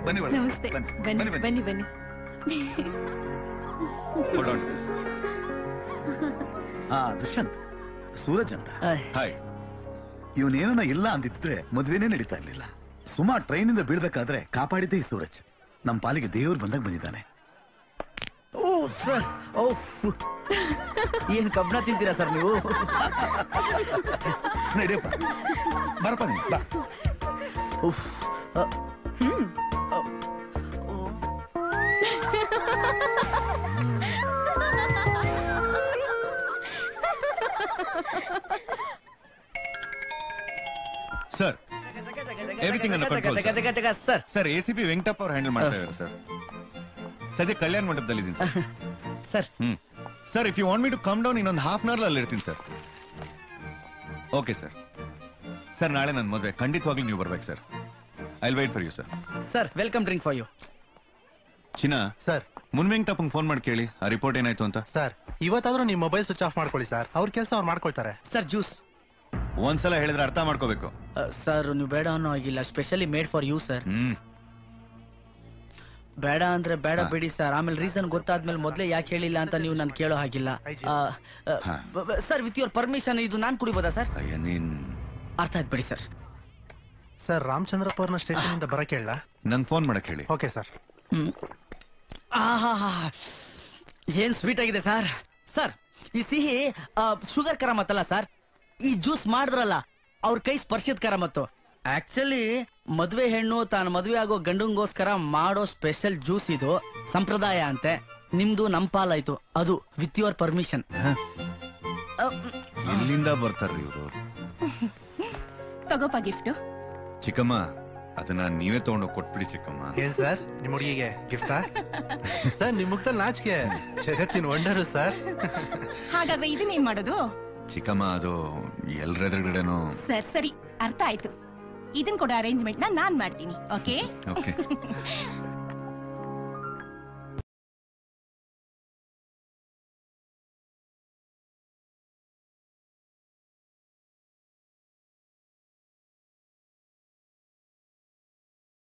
ಬನ್ನಿ ನಮಸ್ತೆ. ಬನ್ನಿ ಬನ್ನಿ. ದುಷ್ಯಂತ್, ಸೂರಜ್ ಅಂತ. ಹಾಯ್. ಇವನೇನ ಇಲ್ಲ ಅಂದಿದ್ರೆ ಮದ್ವೆನೇ ನಡೀತಾ ಇರ್ಲಿಲ್ಲ. ಸುಮಾ ಟ್ರೈನ್ ಇಂದ ಬೀಳ್ಬೇಕಾದ್ರೆ ಕಾಪಾಡಿದ್ದೆ ಈ ಸೂರಜ್. ನಮ್ ಪಾಲಿಗೆ ದೇವ್ರು ಬಂದಾಗ ಬಂದಿದ್ದಾನೆ. ಓ ಸರ್, ಓ ಏನ್ ಕಬ್ಬಣ ತಿಂತೀರಾ ಸರ್ ನೀವು? ನಡಿಯಪ್ಪ, ಬರಪ್ಪ ನೀನು ಬಾ. Sir, everything under control sir. Sir, ACP Venkatappa ಅವ್ರು ಹ್ಯಾಂಡಲ್ ಮಾಡ್ತಾ ಇದ್ದಾರೆ ಸರ್. ಸದ್ಯ ಕಲ್ಯಾಣ ಮಂಟಪದಲ್ಲಿ ಇದ್ದೀನಿ sir. Sir, if you want me to come down ಇನ್ನೊಂದು ಹಾಫ್ ಅನ್ ಅವರ್ ಅಲ್ಲಿ ಇರ್ತೀನಿ ಸರ್. Okay sir. ಸರ್, ನಾಳೆ ನನ್ನ ಮದುವೆ, ಖಂಡಿತವಾಗ್ಲೂ ನೀವು ಬರ್ಬೇಕು sir. I will wait for you sir. Sir, welcome drink for you. ಚಿನ್ನ ಸರ್, ಮುನ್ ವೆಂಕಟಪ್ಪಂಗೆ ಫೋನ್ ಮಾಡಿ ಕೇಳಿ ಆ ರಿಪೋರ್ಟ್ ಏನಾಯ್ತು ಅಂತ. ಸರ್, ಇವತ್ತಾದ್ರೂ ನಿಮ್ಮ ಮೊಬೈಲ್ ಸ್ವಿಚ್ ಆಫ್ ಮಾಡ್ಕೊಳ್ಳಿ ಸರ್. ಅವ್ರ ಕೆಲಸ ಅವ್ರು ಮಾಡ್ಕೊಳ್ತಾರೆ. Sir, juice. ಒಂದ್ಸಲ ಹೇಳಿದ್ರೆ ಅರ್ಥ ಮಾಡ್ಕೋಬೇಕು. ಸರ್, ನೀವು ಬೇಡ ಅನ್ನೋ ಆಗಿಲ್ಲ, specially made for you sir. ಬೇಡ ಅಂದ್ರೆ ಬೇಡ ಬಿಡಿ ಸರ್. ಆಮೇಲೆ ರೀಸನ್ ಗೊತ್ತಾದ್ಮೇಲೆ ಮೊದ್ಲೇ ಯಾಕೆ ಹೇಳಿಲ್ಲ ಅಂತ ನೀವು ನನ್ ಕೇಳೋ ಹಾಗಿಲ್ಲ. ಸರ್, ವಿತ್ ಯುವರ್ ಪರ್ಮಿಷನ್ ಇದು ನಾನ್ ಕುಡಿಬೋದಾ ಸರ್? ಅರ್ಥ ಆಯ್ತು ಬಿಡಿ ಸರ್. ಸರ್, ರಾಮಚಂದ್ರಪ್ಪ ಅವ್ರನ್ನ ಸ್ಟೇಷನ್ ಇಂದ ಬರಕ್ ಹೇಳ. ನನ್ ಫೋನ್ ಮಾಡಕ್ ಹೇಳಿ. Okay sir. ಏನ್ ಸ್ವೀಟ್ ಆಗಿದೆ ಸರ್. ಸರ್, ಈ ಸಿಹಿ ಶುಗರ್ ಕರಾಮತ್ತಲ್ಲ ಸರ್. ಈ ಜ್ಯೂಸ್ ಮಾಡಿದ್ರಲ್ಲ ಅವ್ರ ಕೈ ಸ್ಪರ್ಶದ ಕರಾಮತ್ತು. ಆಕ್ಚುಲಿ ಮದ್ವೆ ಹೆಣ್ಣು ತಾನು ಮದ್ವೆ ಆಗೋ ಗಂಡಂಗೋಸ್ಕರ ಮಾಡೋ ಸ್ಪೆಷಲ್ ಜ್ಯೂಸ್ ಇದು. ಸಂಪ್ರದಾಯ ಅಂತೆ. ನಿಮ್ದು ನಮ್ ಪಾಲಾಯ್ತು. ಅದು ವಿತ್ ಯುವರ್ ಪರ್ಮಿಷನ್. ಎಲ್ಲಿಂದ ಬರ್ತಾರ್ರಿ ಇವರು? ತಗೋಪ ಗಿಫ್ಟ್. ಚಿಕ್ಕಮ್ಮ, ಅದನ್ನ ನೀವೇ ತಗೊಂಡು ಕೊಟ್ಬಿಡಿ ಚಿಕ್ಕಮ್ಮ. ಏನ್ ಸರ್, ನಿಮ್ ಹುಡುಗಿಗೆ ಗಿಫ್ಟಾ? ಸರ್, ನಿಮ್ ಮುಖದಲ್ಲಿ ನಾಚಿಕೆ, ಜಗತ್ತಿನ ವಂಡರು ಸರ್. ಹಾಗಾದ್ರೆ ಇದನ್ನೇನ್ ಮಾಡೋದು? ಚಿಕ್ಕಮ್ಮ, ಅದು ಎಲ್ರೆದುರುಗಡೆನೂ. ಸರಿ, ಅರ್ಥ ಆಯ್ತು. ಇದನ್ ಕೊಡೋ ಅರೇಂಜ್ಮೆಂಟ್ ನಾನ್ ಮಾಡ್ತೀನಿ. ಓಕೆ? ಓಕೆ.